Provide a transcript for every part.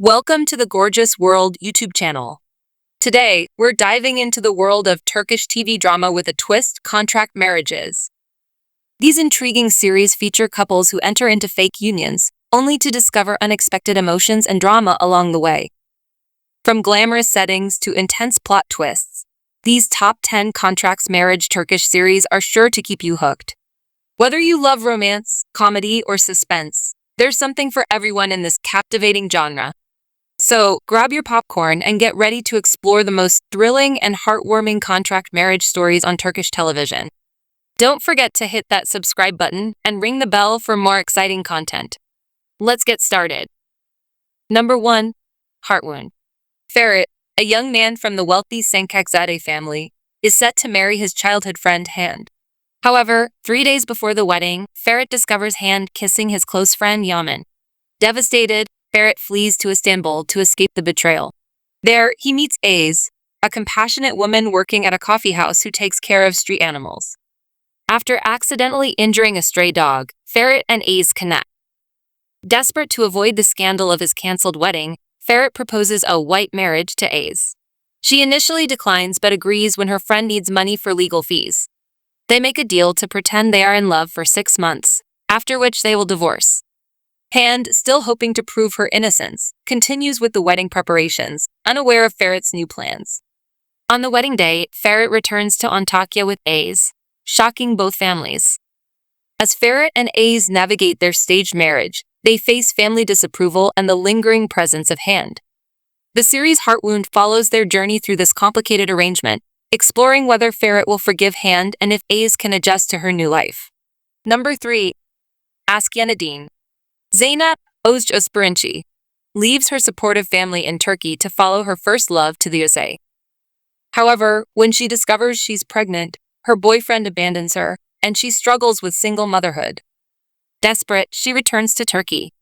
Welcome to the Gorgeous World YouTube channel. Today, we're diving into the world of Turkish TV drama with a twist: contract marriages. These intriguing series feature couples who enter into fake unions, only to discover unexpected emotions and drama along the way. From glamorous settings to intense plot twists, these top 10 contracts marriage Turkish series are sure to keep you hooked. Whether you love romance, comedy, or suspense, there's something for everyone in this captivating genre. So, grab your popcorn and get ready to explore the most thrilling and heartwarming contract marriage stories on Turkish television. Don't forget to hit that subscribe button and ring the bell for more exciting content. Let's get started. Number 1. Heartwound. Ferit, a young man from the wealthy Sen Cal Kapimi family, is set to marry his childhood friend Hand. However, 3 days before the wedding, Ferit discovers Hand kissing his close friend Yaman. Devastated, Ferit flees to Istanbul to escape the betrayal. There, he meets Aze, a compassionate woman working at a coffee house who takes care of street animals. After accidentally injuring a stray dog, Ferit and Aze connect. Desperate to avoid the scandal of his cancelled wedding, Ferit proposes a white marriage to Aze. She initially declines but agrees when her friend needs money for legal fees. They make a deal to pretend they are in love for 6 months, after which they will divorce. Hand, still hoping to prove her innocence, continues with the wedding preparations, unaware of Ferit's new plans. On the wedding day, Ferit returns to Antakya with Aze, shocking both families. As Ferit and Aze navigate their staged marriage, they face family disapproval and the lingering presence of Hand. The series Heartwound follows their journey through this complicated arrangement, exploring whether Ferit will forgive Hand and if Aze can adjust to her new life. Number 3. Ask Yeniden. Zeynep Özcasperinci leaves her supportive family in Turkey to follow her first love to the USA. However, when she discovers she's pregnant, her boyfriend abandons her, and she struggles with single motherhood. Desperate, she returns to Turkey.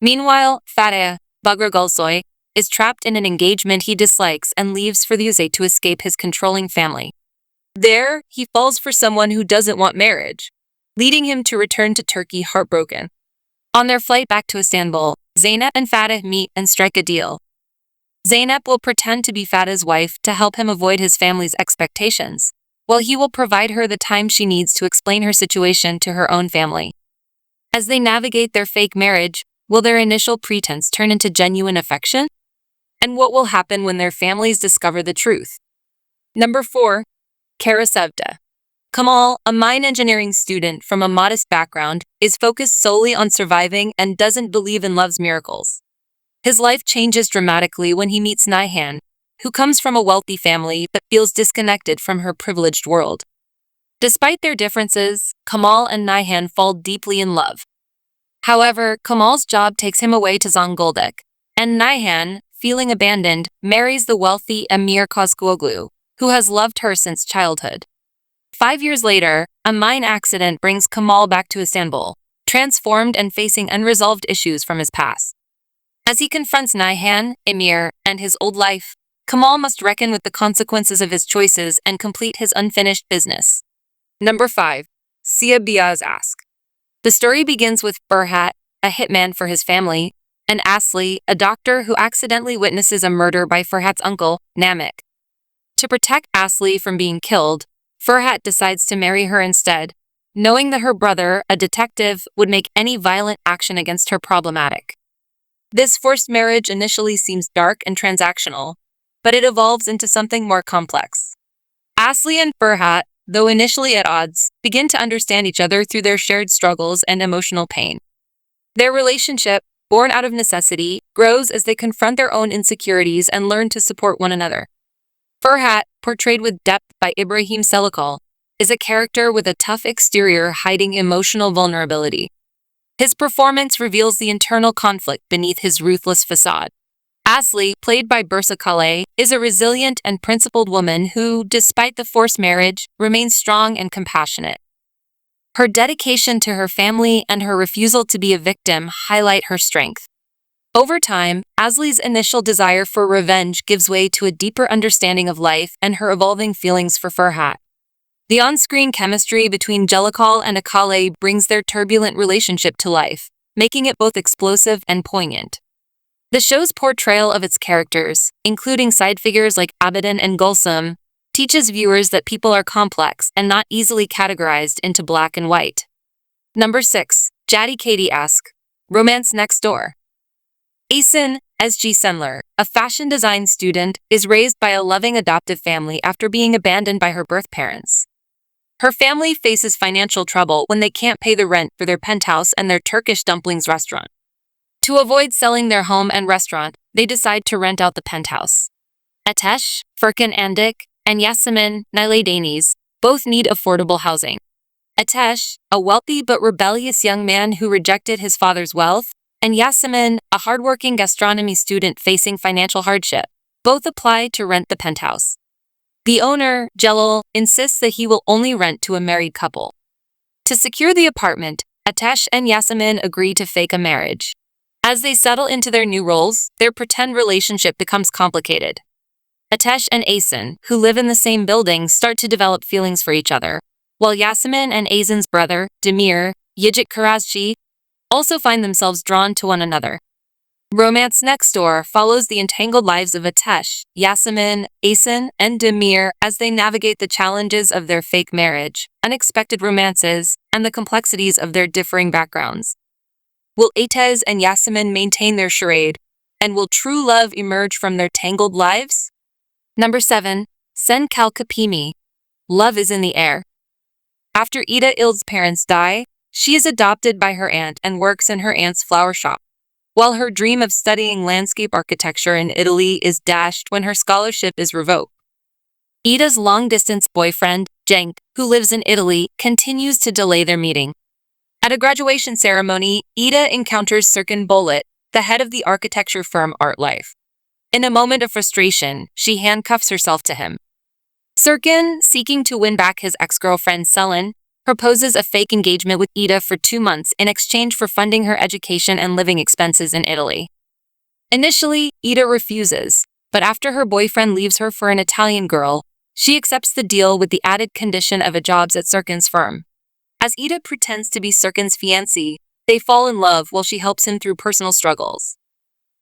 Meanwhile, Fatih Bagırgulsoy is trapped in an engagement he dislikes and leaves for the USA to escape his controlling family. There, he falls for someone who doesn't want marriage, leading him to return to Turkey heartbroken. On their flight back to Istanbul, Zeynep and Fatih meet and strike a deal. Zeynep will pretend to be Fatih's wife to help him avoid his family's expectations, while he will provide her the time she needs to explain her situation to her own family. As they navigate their fake marriage, will their initial pretense turn into genuine affection? And what will happen when their families discover the truth? Number 4. Sevda Kamal, a mine engineering student from a modest background, is focused solely on surviving and doesn't believe in love's miracles. His life changes dramatically when he meets Nihan, who comes from a wealthy family but feels disconnected from her privileged world. Despite their differences, Kamal and Nihan fall deeply in love. However, Kamal's job takes him away to Zonguldak, and Nihan, feeling abandoned, marries the wealthy Emir Kozkuoglu, who has loved her since childhood. 5 years later, a mine accident brings Kamal back to Istanbul, transformed and facing unresolved issues from his past. As he confronts Nihan, Emir, and his old life, Kamal must reckon with the consequences of his choices and complete his unfinished business. Number 5. Siyah Beyaz Ask. The story begins with Ferhat, a hitman for his family, and Asli, a doctor who accidentally witnesses a murder by Ferhat's uncle, Namik. To protect Asli from being killed, Ferhat decides to marry her instead, knowing that her brother, a detective, would make any violent action against her problematic. This forced marriage initially seems dark and transactional, but it evolves into something more complex. Asli and Ferhat, though initially at odds, begin to understand each other through their shared struggles and emotional pain. Their relationship, born out of necessity, grows as they confront their own insecurities and learn to support one another. Ferhat, portrayed with depth by Ibrahim Selikol, is a character with a tough exterior hiding emotional vulnerability. His performance reveals the internal conflict beneath his ruthless facade. Asli, played by Bursa Kale, is a resilient and principled woman who, despite the forced marriage, remains strong and compassionate. Her dedication to her family and her refusal to be a victim highlight her strength. Over time, Asli's initial desire for revenge gives way to a deeper understanding of life and her evolving feelings for Ferhat. The on-screen chemistry between Jellicoe and Akale brings their turbulent relationship to life, making it both explosive and poignant. The show's portrayal of its characters, including side figures like Abadan and Gulsum, teaches viewers that people are complex and not easily categorized into black and white. Number 6. Cati Kati Ask, Romance Next Door. Asen S.G. Sendler, a fashion design student, is raised by a loving adoptive family after being abandoned by her birth parents. Her family faces financial trouble when they can't pay the rent for their penthouse and their Turkish dumplings restaurant. To avoid selling their home and restaurant, they decide to rent out the penthouse. Ateş, Furkan Andik, and Yasemin Niladeniz both need affordable housing. Ateş, a wealthy but rebellious young man who rejected his father's wealth, and Yasemin, a hardworking gastronomy student facing financial hardship, both apply to rent the penthouse. The owner, Celal, insists that he will only rent to a married couple. To secure the apartment, Ateş and Yasemin agree to fake a marriage. As they settle into their new roles, their pretend relationship becomes complicated. Ateş and Asen, who live in the same building, start to develop feelings for each other, while Yasemin and Asen's brother, Demir, Yigit Karazchi, also find themselves drawn to one another. Romance Next Door follows the entangled lives of Ateş, Yasemin, Asen, and Demir as they navigate the challenges of their fake marriage, unexpected romances, and the complexities of their differing backgrounds. Will Ateş and Yasemin maintain their charade, and will true love emerge from their tangled lives? Number 7. Sen Cal Kapimi, Love is in the Air. After Ida Ild's parents die, she is adopted by her aunt and works in her aunt's flower shop, while her dream of studying landscape architecture in Italy is dashed when her scholarship is revoked. Ida's long-distance boyfriend, Cenk, who lives in Italy, continues to delay their meeting. At a graduation ceremony, Ida encounters Serkan Bolat, the head of the architecture firm Art Life. In a moment of frustration, she handcuffs herself to him. Serkan, seeking to win back his ex-girlfriend Selin, proposes a fake engagement with Ida for 2 months in exchange for funding her education and living expenses in Italy. Initially, Ida refuses, but after her boyfriend leaves her for an Italian girl, she accepts the deal with the added condition of a job at Serkan's firm. As Ida pretends to be Serkan's fiancée, they fall in love while she helps him through personal struggles.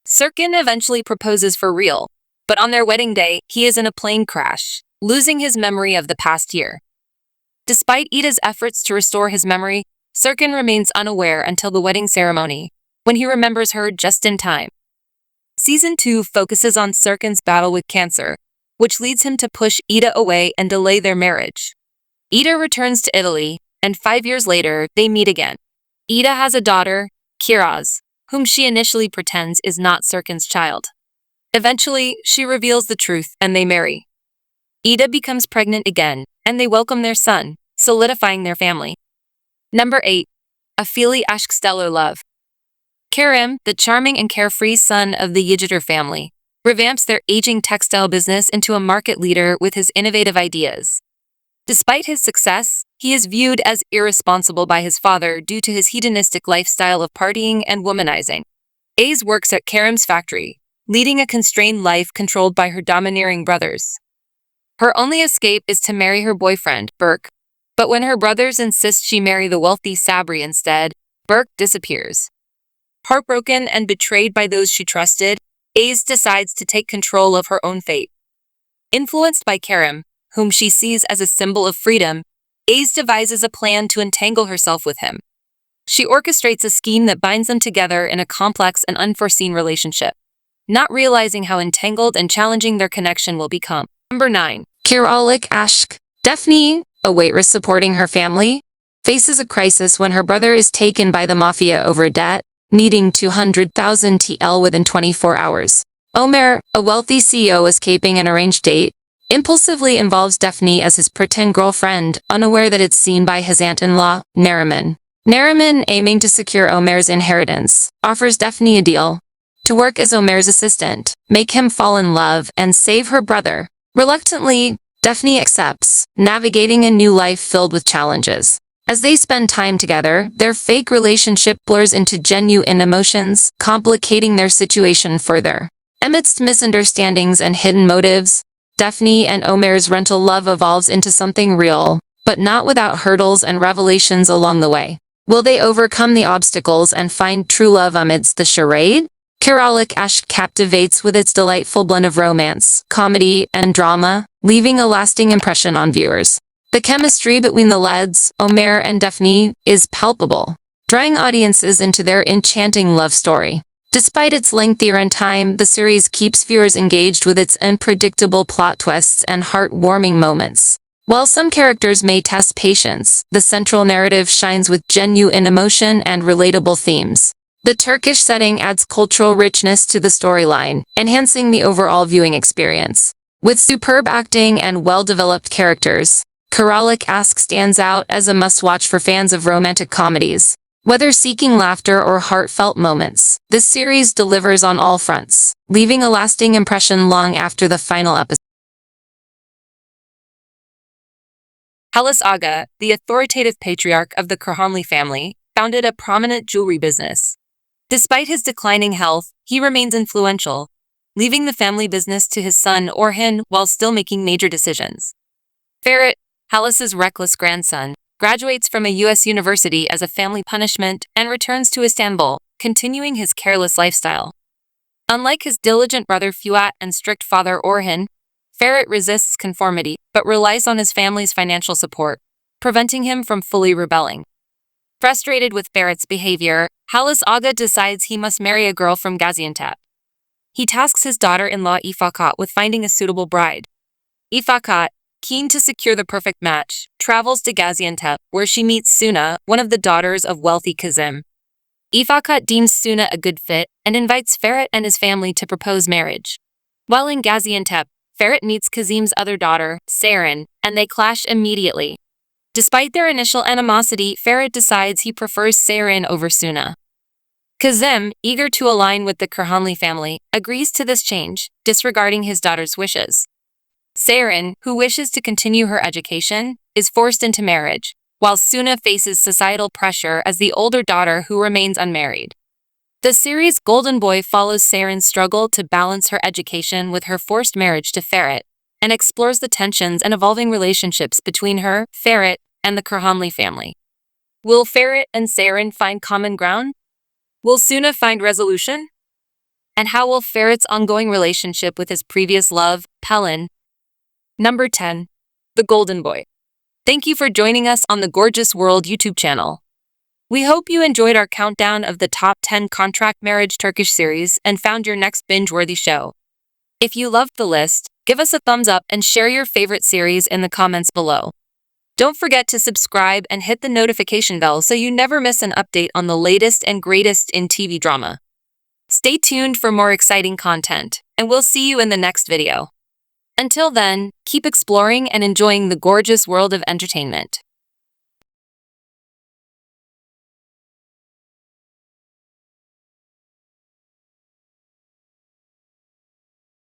Serkan eventually proposes for real, but on their wedding day, he is in a plane crash, losing his memory of the past year. Despite Ida's efforts to restore his memory, Serkan remains unaware until the wedding ceremony, when he remembers her just in time. Season 2 focuses on Serkan's battle with cancer, which leads him to push Ida away and delay their marriage. Ida returns to Italy, and 5 years later, they meet again. Ida has a daughter, Kiraz, whom she initially pretends is not Serkan's child. Eventually, she reveals the truth and they marry. Ida becomes pregnant again, and they welcome their son, solidifying their family. Number 8. Afili Ashk Stellar Love. Kerem, the charming and carefree son of the Yigiter family, revamps their aging textile business into a market leader with his innovative ideas. Despite his success, he is viewed as irresponsible by his father due to his hedonistic lifestyle of partying and womanizing. Aze works at Kerem's factory, leading a constrained life controlled by her domineering brothers. Her only escape is to marry her boyfriend, Berk, but when her brothers insist she marry the wealthy Sabri instead, Berk disappears. Heartbroken and betrayed by those she trusted, Aze decides to take control of her own fate. Influenced by Kerem, whom she sees as a symbol of freedom, Aze devises a plan to entangle herself with him. She orchestrates a scheme that binds them together in a complex and unforeseen relationship, not realizing how entangled and challenging their connection will become. Number 9. Kiralik Ask. Daphne, a waitress supporting her family, faces a crisis when her brother is taken by the mafia over debt, needing 200,000 TL within 24 hours. Omer, a wealthy CEO escaping an arranged date, impulsively involves Daphne as his pretend girlfriend, unaware that it's seen by his aunt-in-law, Neriman. Neriman, aiming to secure Omer's inheritance, offers Daphne a deal to work as Omer's assistant, make him fall in love, and save her brother. Reluctantly, Daphne accepts, navigating a new life filled with challenges. As they spend time together, their fake relationship blurs into genuine emotions, complicating their situation further. Amidst misunderstandings and hidden motives, Daphne and Omer's rental love evolves into something real, but not without hurdles and revelations along the way. Will they overcome the obstacles and find true love amidst the charade? Kiralik Ask captivates with its delightful blend of romance, comedy, and drama, leaving a lasting impression on viewers. The chemistry between the lads, Omer and Daphne, is palpable, drawing audiences into their enchanting love story. Despite its lengthy runtime, the series keeps viewers engaged with its unpredictable plot twists and heartwarming moments. While some characters may test patience, the central narrative shines with genuine emotion and relatable themes. The Turkish setting adds cultural richness to the storyline, enhancing the overall viewing experience. With superb acting and well-developed characters, Kiralik Ask stands out as a must-watch for fans of romantic comedies. Whether seeking laughter or heartfelt moments, this series delivers on all fronts, leaving a lasting impression long after the final episode. Halis Aga, the authoritative patriarch of the Kırhanlı family, founded a prominent jewelry business. Despite his declining health, he remains influential, leaving the family business to his son Orhan while still making major decisions. Ferhat, Halis's reckless grandson, graduates from a U.S. university as a family punishment and returns to Istanbul, continuing his careless lifestyle. Unlike his diligent brother Fuat and strict father Orhan, Ferhat resists conformity but relies on his family's financial support, preventing him from fully rebelling. Frustrated with Ferhat's behavior, Halis Aga decides he must marry a girl from Gaziantep. He tasks his daughter-in-law Ifakat with finding a suitable bride. Ifakat, keen to secure the perfect match, travels to Gaziantep, where she meets Suna, one of the daughters of wealthy Kazim. Ifakat deems Suna a good fit and invites Ferhat and his family to propose marriage. While in Gaziantep, Ferhat meets Kazim's other daughter, Seren, and they clash immediately. Despite their initial animosity, Ferhat decides he prefers Seren over Suna. Kazim, eager to align with the Kırhanlı family, agrees to this change, disregarding his daughter's wishes. Seren, who wishes to continue her education, is forced into marriage, while Suna faces societal pressure as the older daughter who remains unmarried. The series Golden Boy follows Seren's struggle to balance her education with her forced marriage to Ferhat, and explores the tensions and evolving relationships between her, Ferhat, and the Kırhanlı family. Will Ferhat and Seren find common ground? Will Suna find resolution? And how will Ferhat's ongoing relationship with his previous love, Pelin? Number 10. The Golden Boy. Thank you for joining us on the Gorgeous World YouTube channel. We hope you enjoyed our countdown of the top 10 contract marriage Turkish series and found your next binge-worthy show. If you loved the list, give us a thumbs up and share your favorite series in the comments below. Don't forget to subscribe and hit the notification bell so you never miss an update on the latest and greatest in TV drama. Stay tuned for more exciting content, and we'll see you in the next video. Until then, keep exploring and enjoying the gorgeous world of entertainment.